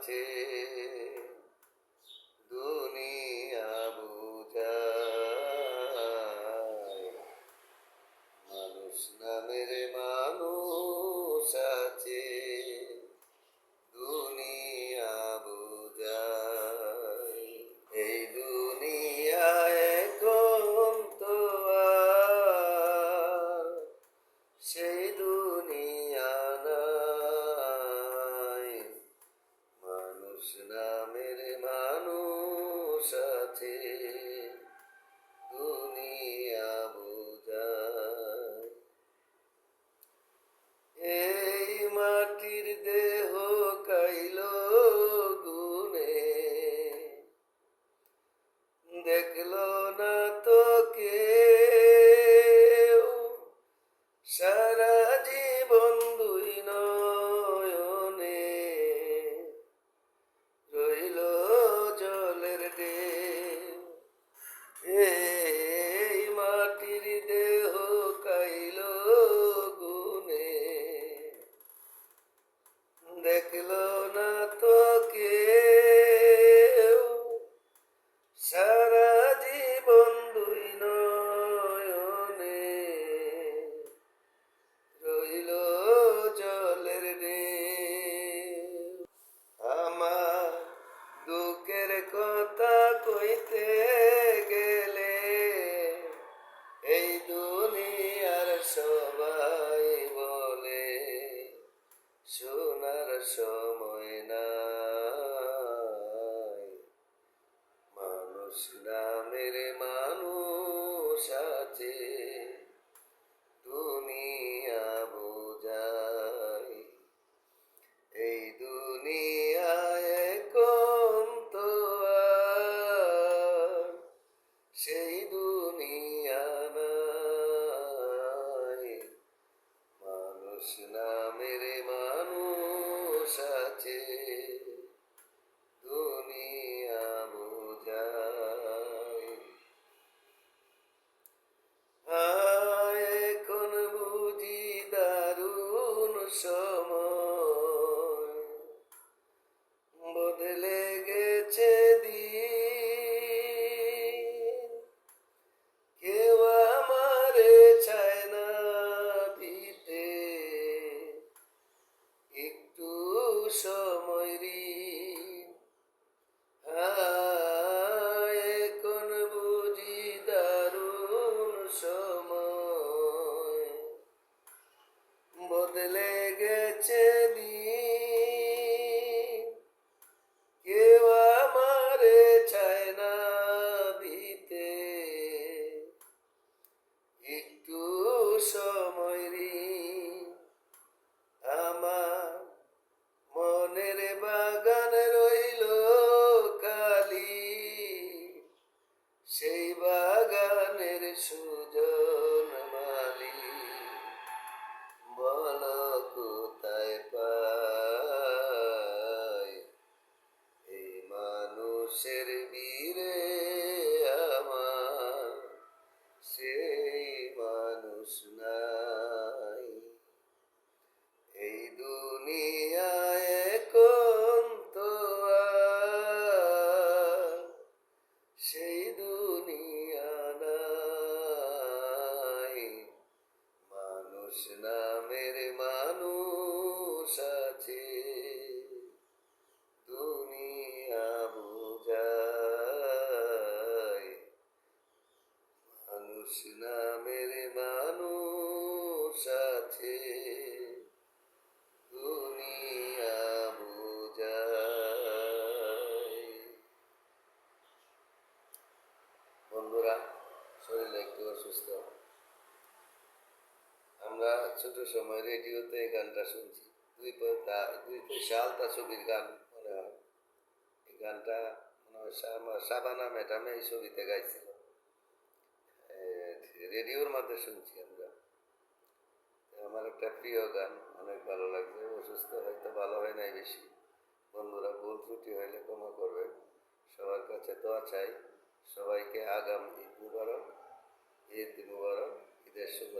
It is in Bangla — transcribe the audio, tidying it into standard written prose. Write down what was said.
সাথে দুনিয়া বুঝায়, মানুষ নামের মানুষ আছে দুনিয়া বুঝায়। এই দুনিয়ায় এখন তো আর সেই দুনিয়া নাই, মানুষ নামের মানুষ আছে দুনিয়া বুঝায়। এই মাটির দেহ কাইল গুনে, দেখলো না তো কেউ, সারা জীবন দুই নয়নে রইল জলের ঢেউ। এই মাটির দেহ কাইল গুনে, দেখলো না তো কেউ, সারা জীবন দুই নয়নে রইল জলের ঢেউ। আমার দুঃখের কথা কইতে গেলে এই দুনিয়ার সবাই বলে শোনার সময় নাই, মানুষ নামের মানুষ আছে দুনিয়া বোঝায়। এই দুনিয়ায় এখন তো আর সেই দুনিয়া নাই, মানুষ নামের মানুষ আছে দুনিয়া বোঝায়। এখন বুঝি দারুণ সময়, বদলে গেছে দিন, কেউ আমারে চায় না দিতে একটু সময় ঋণ। এখন বুঝি দারুণ সময়, বদলে গেছে দিন, কেউ আমারে চায় না দিতে একটু সময় ঋণ। আমার মনের বাগান রইল কালি, সেই বাগানের সুজন মালি বল কোথায় পাই, এই মানুষের বীরে আমার সেই মানুষ নাই। এই দুনিয়ায় এখন তো আর সেই দুনিয়া নাই, মানুষ নামের মানুষ আছে দুনিয়া বুঝায়, মানুষ নামের মানুষ আছে দুনিয়া বুঝায়। বন্ধুরা, শরীরে একটু অসুস্থ। আমরা ছোট সময় রেডিওতে এই গানটা শুনছি, দুই সালটা ছবির গান মনে হয়। এই গানটা মনে হয় সাবানা ম্যাডামে এই ছবিতে গাইছিল, রেডিওর মধ্যে শুনছি আমরা। আমার একটা প্রিয় গান, অনেক ভালো লাগছে। অসুস্থ হয়তো ভালো হয় নাই বেশি। বন্ধুরা, ভুল ত্রুটি হইলে ক্ষমা করবেন। সবার কাছে দোয়া চাই। সবাইকে আগাম ঈদ মুবারক, ঈদের শুভ